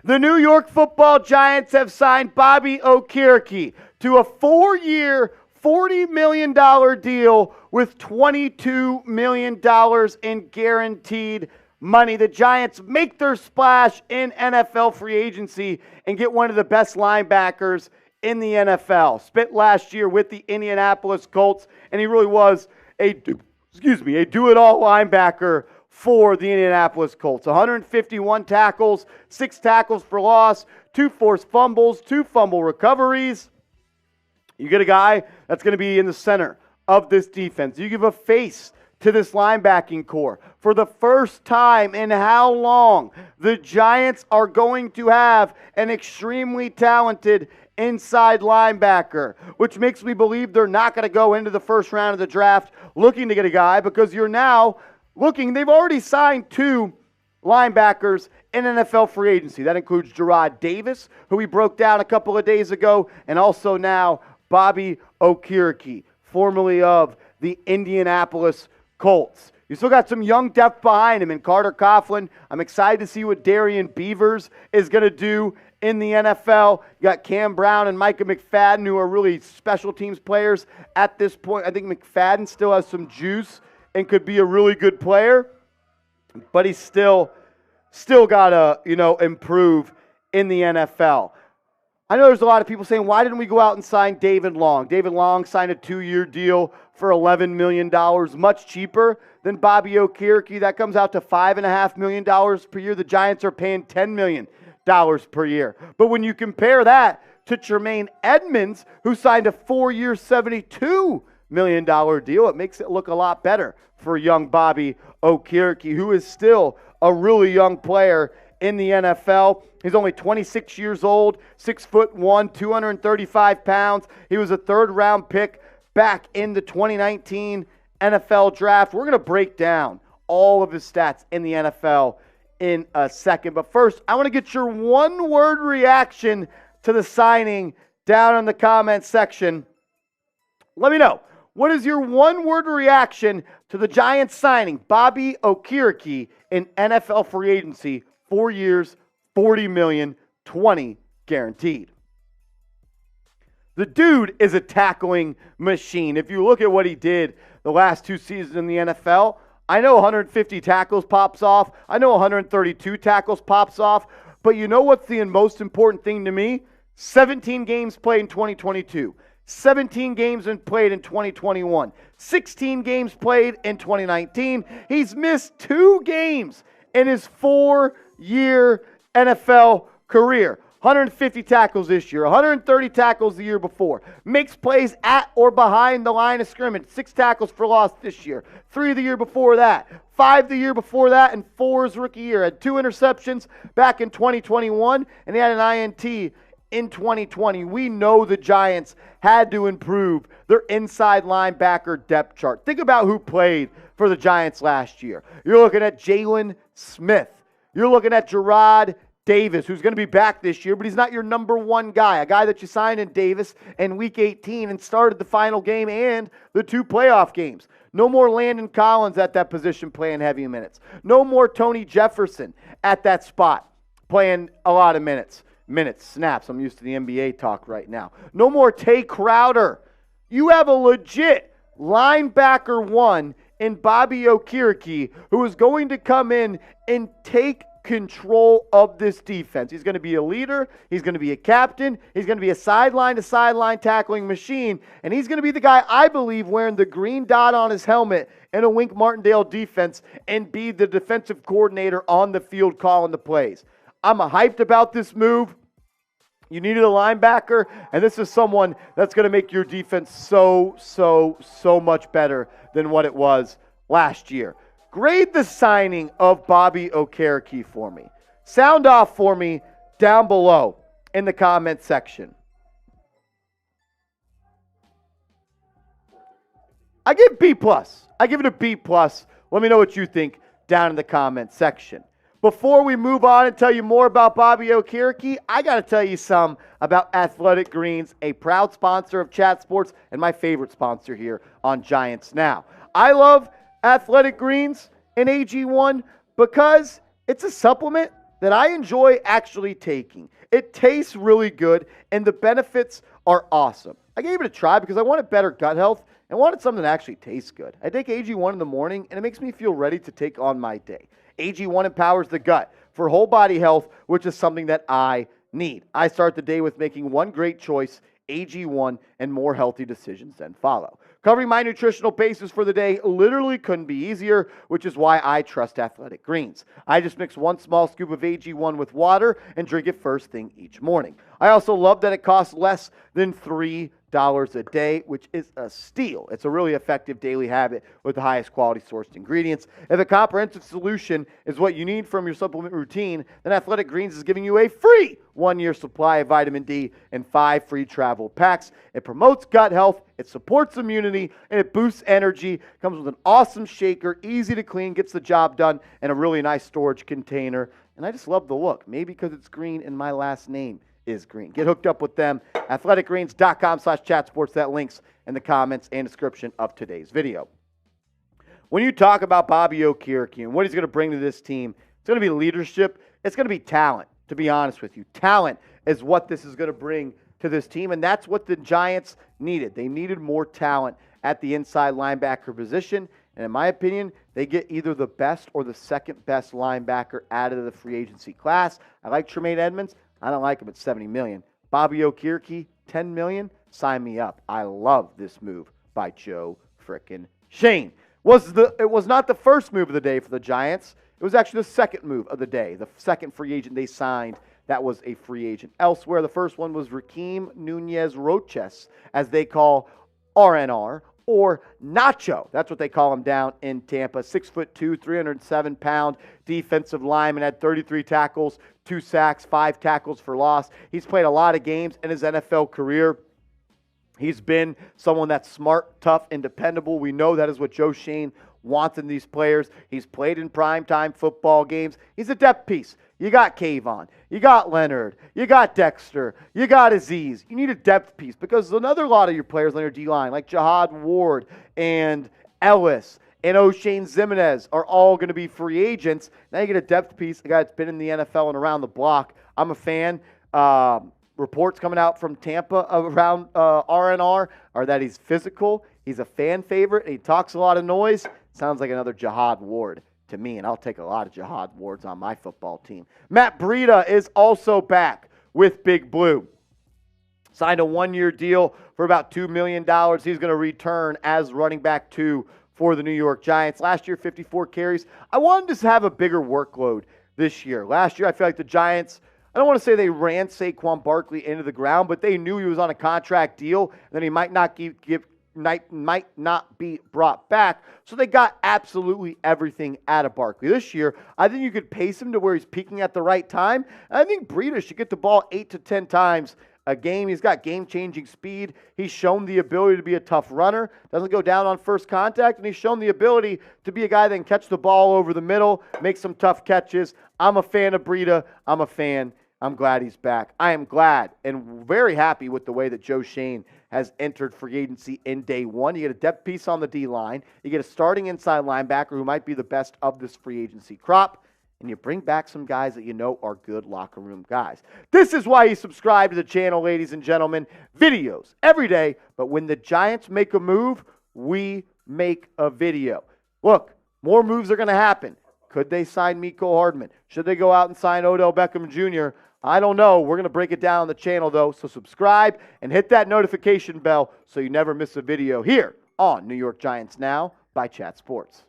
The New York Football Giants have signed Bobby Okereke to a 4-year, $40 million deal with $22 million in guaranteed money. The Giants make their splash in NFL free agency and get one of the best linebackers in the NFL. Spent last year with the Indianapolis Colts, and he really was a do-it-all linebacker for the Indianapolis Colts. 151 tackles, 6 tackles for loss, 2 forced fumbles, 2 fumble recoveries. You get a guy that's going to be in the center of this defense. You give a face to this linebacking core. For the first time in how long, the Giants are going to have an extremely talented inside linebacker, which makes me believe they're not going to go into the first round of the draft looking to get a guy, because you're now looking, they've already signed 2 linebackers in NFL free agency. That includes Jarrad Davis, who we broke down a couple of days ago, and also now Bobby Okereke, formerly of the Indianapolis Colts. You still got some young depth behind him in Carter Coughlin. I'm excited to see what Darian Beavers is going to do in the NFL. You got Cam Brown and Micah McFadden, who are really special teams players at this point. I think McFadden still has some juice and could be a really good player, but he's still got to, improve in the NFL. I know there's a lot of people saying, why didn't we go out and sign David Long? David Long signed a 2-year deal for $11 million, much cheaper than Bobby Okereke. That comes out to $5.5 million per year. The Giants are paying $10 million per year. But when you compare that to Tremaine Edmonds, who signed a 4-year, $72 million deal, it makes it look a lot better for young Bobby Okereke, who is still a really young player in the NFL. He's only 26 years old, 6'1", 235 pounds. He was a 3rd-round pick back in the 2019 NFL draft. We're going to break down all of his stats in the NFL in a second. But first, I want to get your one-word reaction to the signing down in the comments section. Let me know. What is your one-word reaction to the Giants signing Bobby Okereke in NFL free agency? 4 years, $40 million, 20 guaranteed. The dude is a tackling machine. If you look at what he did the last 2 seasons in the NFL, I know 150 tackles pops off. I know 132 tackles pops off. But you know what's the most important thing to me? 17 games played in 2022. 17 games played in 2021. 16 games played in 2019. He's missed 2 games in his 4-year NFL career. 150 tackles this year, 130 tackles the year before. Makes plays at or behind the line of scrimmage. 6 tackles for loss this year. 3 the year before that. 5 the year before that, and 4 his rookie year. Had 2 interceptions back in 2021, and he had an INT in 2020. We know the Giants had to improve their inside linebacker depth chart. Think about who played for the Giants last year. You're looking at Jalen Smith. You're looking at Jarrad Davis, who's going to be back this year, but he's not your number 1 guy, a guy that you signed in Davis in Week 18 and started the final game and the 2 playoff games. No more Landon Collins at that position playing heavy minutes. No more Tony Jefferson at that spot playing a lot of minutes, snaps. I'm used to the NBA talk right now. No more Tay Crowder. You have a legit linebacker 1 in Bobby Okereke, who is going to come in and take control of this defense. He's going to be a leader. He's going to be a captain. He's going to be a sideline-to-sideline tackling machine. And he's going to be the guy, I believe, wearing the green dot on his helmet in a Wink Martindale defense and be the defensive coordinator on the field calling the plays. I'm hyped about this move. You needed a linebacker, and this is someone that's going to make your defense so much better than what it was last year. Grade the signing of Bobby Okereke for me. Sound off for me down below in the comment section. I give B+. I give it a B+. Let me know what you think down in the comment section. Before we move on and tell you more about Bobby Okereke, I got to tell you some about Athletic Greens, a proud sponsor of Chat Sports and my favorite sponsor here on Giants Now. I love Athletic Greens and AG1 because it's a supplement that I enjoy actually taking. It tastes really good, and the benefits are awesome. I gave it a try because I wanted better gut health and wanted something that actually tastes good. I take AG1 in the morning, and it makes me feel ready to take on my day. AG1 empowers the gut for whole body health, which is something that I need. I start the day with making one great choice, AG1, and more healthy decisions then follow. Covering my nutritional basis for the day literally couldn't be easier, which is why I trust Athletic Greens. I just mix one small scoop of AG1 with water and drink it first thing each morning. I also love that it costs less than $3 a day, which is a steal. It's a really effective daily habit with the highest quality sourced ingredients. If a comprehensive solution is what you need from your supplement routine, then Athletic Greens is giving you a free 1-year supply of vitamin D and 5 free travel packs. It promotes gut health, it supports immunity, and it boosts energy. Comes with an awesome shaker, easy to clean, gets the job done, and a really nice storage container. And I just love the look, maybe because it's green and my last name is green. Get hooked up with them. athleticgreens.com/chatsports. That link's in the comments and description of today's video. When you talk about Bobby Okereke and what he's going to bring to this team, it's going to be leadership. It's going to be talent, to be honest with you. Talent is what this is going to bring to this team, and that's what the Giants needed. They needed more talent at the inside linebacker position, and in my opinion, they get either the best or the second best linebacker out of the free agency class. I like Tremaine Edmonds. I don't like him at $70 million. Bobby Okereke, $10 million. Sign me up. I love this move by Joe frickin' Schoen. It was not the first move of the day for the Giants. It was actually the second move of the day, the second free agent they signed that was a free agent. Elsewhere, the first one was Rakeem Nunez-Roches, as they call RNR, or Nacho. That's what they call him down in Tampa. 6'2", 307-pound defensive lineman, had 33 tackles, 2 sacks, 5 tackles for loss. He's played a lot of games in his NFL career. He's been someone that's smart, tough, and dependable. We know that is what Joe Schoen wants in these players. He's played in primetime football games. He's a depth piece. You got Kayvon, you got Leonard, you got Dexter, you got Aziz. You need a depth piece because another lot of your players on your D-line, like Jihad Ward and Ellis and O'Shane Zimenez, are all going to be free agents. Now you get a depth piece, a guy that's been in the NFL and around the block. I'm a fan. Reports coming out from Tampa around RNR are that he's physical, he's a fan favorite, and he talks a lot of noise. Sounds like another Jihad Ward to me, and I'll take a lot of Jihad Wards on my football team. Matt Breida is also back with Big Blue. Signed a 1-year deal for about $2 million. He's going to return as running back 2 for the New York Giants. Last year, 54 carries. I wanted to have a bigger workload this year. Last year, I feel like the Giants, I don't want to say they ran Saquon Barkley into the ground, but they knew he was on a contract deal, and then he might not might not be brought back. So they got absolutely everything out of Barkley. This year, I think you could pace him to where he's peaking at the right time. And I think Breida should get the ball 8 to 10 times a game. He's got game-changing speed. He's shown the ability to be a tough runner, doesn't go down on first contact, and he's shown the ability to be a guy that can catch the ball over the middle, make some tough catches. I'm a fan of Breida. I'm glad he's back. I am glad and very happy with the way that Joe Schoen has entered free agency in day one. You get a depth piece on the D-line. You get a starting inside linebacker who might be the best of this free agency crop. And you bring back some guys that you know are good locker room guys. This is why you subscribe to the channel, ladies and gentlemen. Videos every day, but when the Giants make a move, we make a video. Look, more moves are going to happen. Could they sign Mecole Hardman? Should they go out and sign Odell Beckham Jr.? I don't know. We're going to break it down on the channel, though. So subscribe and hit that notification bell so you never miss a video here on New York Giants Now by Chat Sports.